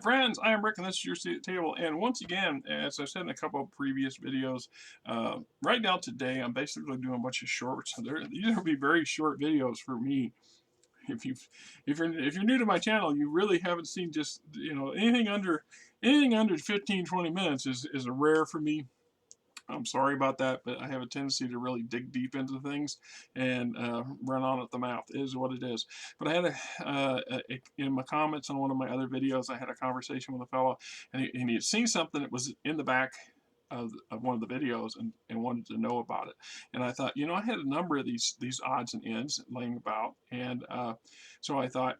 Alright friends, I am Rick and this is your seat at the table, and once again, as I've said in a couple of previous videos, right now today I'm basically doing a bunch of shorts. These will be very short videos for me. If you if you're new to my channel, you really haven't seen just anything under 15-20 minutes is a rare for me. I'm sorry about that, but I have a tendency to really dig deep into things and run on at the mouth. It is what it is. But I had in my comments on one of my other videos, I had a conversation with a fellow, and he had seen something that was in the back of one of the videos and wanted to know about it. And I thought, I had a number of these odds and ends laying about, and so I thought,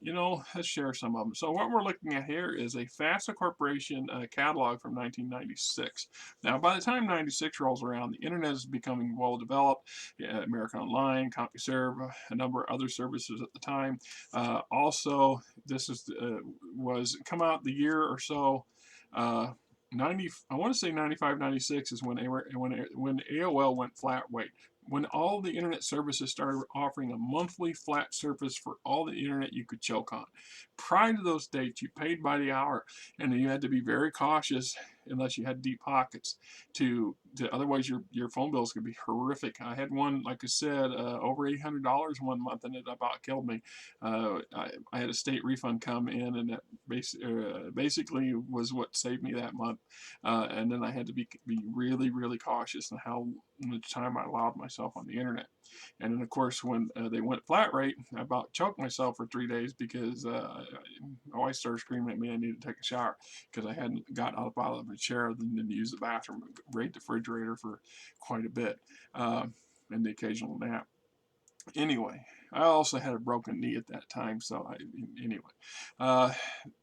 let's share some of them. So what we're looking at here is a FASA Corporation catalog from 1996. Now, by the time 96 rolls around, the internet is becoming well developed. American Online, CompuServe, a number of other services at the time. Also, this was come out the year or so. I want to say 95, 96 is when AOL went flat rate. When all the internet services started offering a monthly flat service for all the internet you could choke on. Prior to those dates, you paid by the hour, and you had to be very cautious unless you had deep pockets otherwise your phone bills could be horrific. I had one, like I said, over $800 one month, and it about killed me. I had a state refund come in, and that basically was what saved me that month. And then I had to be really, really cautious in how much time I allowed myself on the internet. And then, of course, when they went flat rate, I about choked myself for 3 days because my wife started screaming at me I needed to take a shower because I hadn't got up out of the chair and then to use the bathroom, raid the refrigerator for quite a bit, and the occasional nap. Anyway, I also had a broken knee at that time, so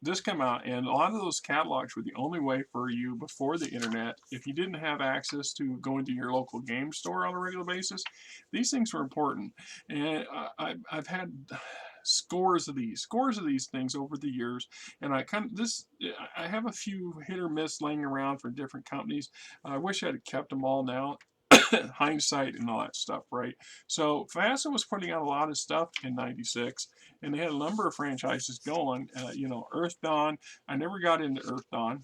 this came out, and a lot of those catalogs were the only way for you before the internet. If you didn't have access to going to your local game store on a regular basis, these things were important. And I've had scores of these things over the years, and I have a few hit or miss laying around for different companies. I wish I'd kept them all now. Hindsight and all that stuff, right? So FASA was putting out a lot of stuff in '96, and they had a number of franchises going. Earth Dawn. I never got into Earth Dawn.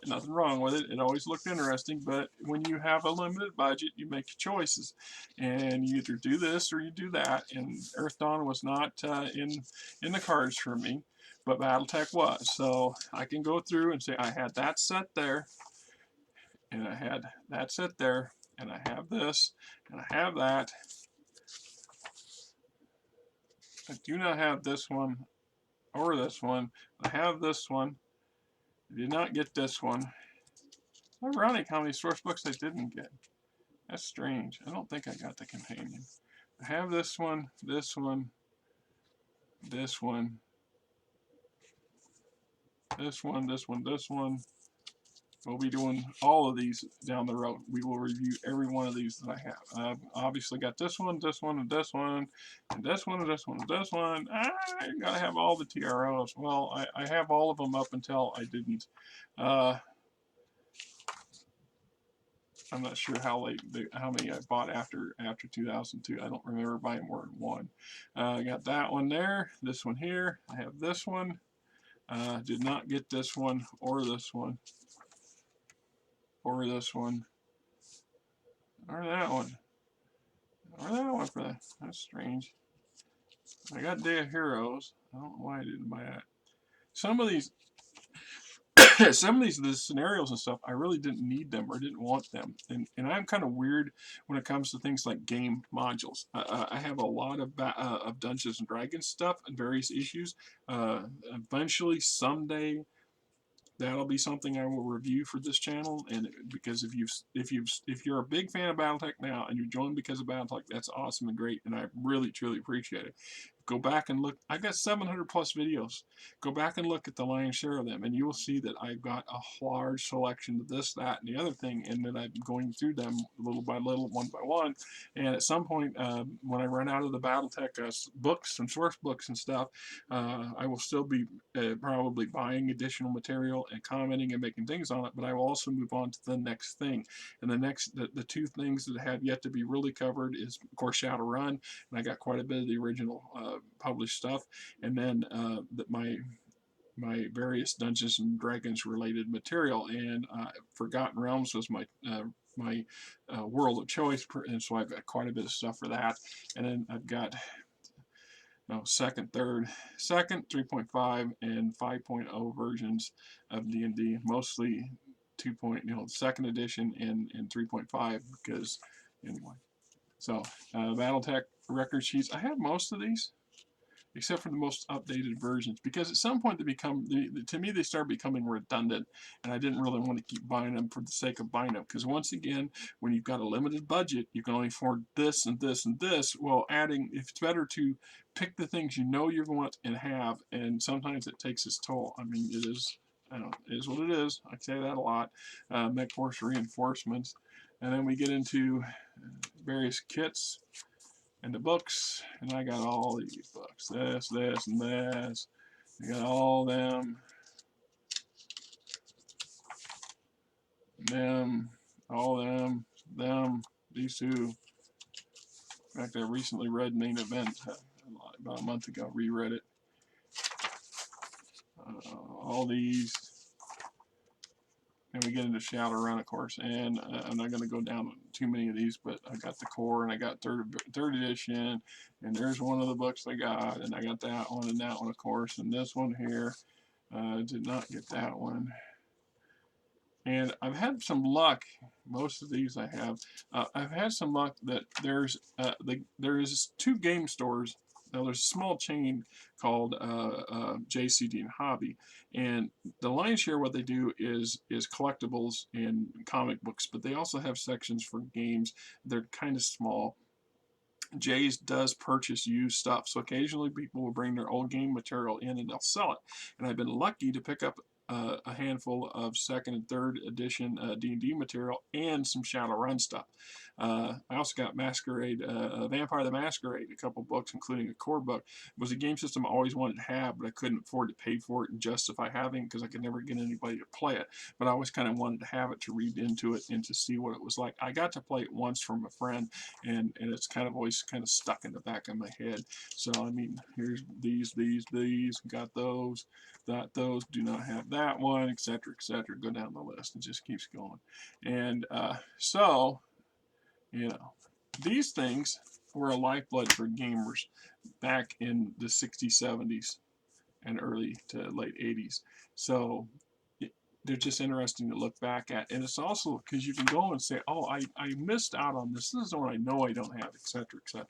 Nothing wrong with it. It always looked interesting, but when you have a limited budget, you make your choices, and you either do this or you do that. And Earth Dawn was not in the cards for me, but Battletech was. So I can go through and say I had that set there, and I had that set there, and I have this, and I have that. I do not have this one or this one. I have this one. I did not get this one. It's ironic how many source books I didn't get. That's strange. I don't think I got the companion. I have this one, this one, this one, this one, this one, this one. We'll be doing all of these down the road. We will review every one of these that I have. I've obviously got this one, this one, and this one, and this one, and this one, and this one. I gotta have all the TROs. Well, I have all of them up until I didn't. I'm not sure how many I bought after 2002. I don't remember buying more than one. I got that one there, this one here. I have this one. Did not get this one or this one. Or this one, or that one, or that one for that. That's strange. I got Day of Heroes. I don't know why I didn't buy that. Some of these the scenarios and stuff, I really didn't need them or didn't want them. And I'm kind of weird when it comes to things like game modules. I have a lot of Dungeons and Dragons stuff and various issues. Eventually, someday, that'll be something I will review for this channel. And because if you're a big fan of Battletech now and you're joined because of Battletech, that's awesome and great, and I really truly appreciate it. Go back and look. I've got 700 plus videos. Go back and look at the lion's share of them, and you will see that I've got a large selection of this, that, and the other thing, and that I'm going through them little by little, one by one. And at some point, when I run out of the Battletech books and source books and stuff, I will still be probably buying additional material and commenting and making things on it, but I will also move on to the next thing. And the two things that have yet to be really covered is, of course, Shadowrun, and I got quite a bit of the original published stuff, and then my my various Dungeons and Dragons related material, and Forgotten Realms was my world of choice, and so I've got quite a bit of stuff for that. And then I've got second, 3.5 and 5.0 versions of D&D, mostly 2. Second edition and 3.5, because anyway. So Battletech record sheets, I have most of these except for the most updated versions, because at some point they become, to me, they start becoming redundant, and I didn't really want to keep buying them for the sake of buying them, because once again, when you've got a limited budget, you can only afford this and this and this. Well, if it's better to pick the things you know you're going to and have, and sometimes it takes its toll. I mean, it is, I don't know, it is what it is. I say that a lot. Mech Force reinforcements, and then we get into various kits and the books, and I got all these books, this, and this. I got all them, all them, these two. In fact, I recently read Main Event about a month ago, reread it. All these. And we get into Shadowrun, of course, and I'm not going to go down too many of these, but I got the core, and I got third edition, and there's one of the books I got, and I got that one, and that one, of course, and this one here. Did not get that one. And I've had some luck. Most of these I have. I've had some luck that there's 2 game stores. Now, there's a small chain called JCD and Hobby, and the lion's share what they do is collectibles and comic books, but they also have sections for games. They're kind of small. Jay's does purchase used stuff, so occasionally people will bring their old game material in and they'll sell it. And I've been lucky to pick up a handful of second and third edition D&D material and some Shadowrun stuff. I also got Masquerade, Vampire the Masquerade, a couple books, including a core book. It was a game system I always wanted to have, but I couldn't afford to pay for it and justify having, because I could never get anybody to play it. But I always kind of wanted to have it to read into it and to see what it was like. I got to play it once from a friend, and it's kind of always kind of stuck in the back of my head. So, I mean, here's these, got those, do not have that one, etc., etc. Go down the list. It just keeps going. And so, these things were a lifeblood for gamers back in the 60s, 70s, and early to late 80s. So they're just interesting to look back at. And it's also because you can go and say, oh, I missed out on this. This is one I know I don't have, etc., etc.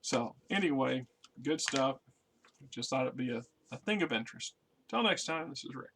So anyway, good stuff. Just thought it'd be a thing of interest. Till next time, this is Rick.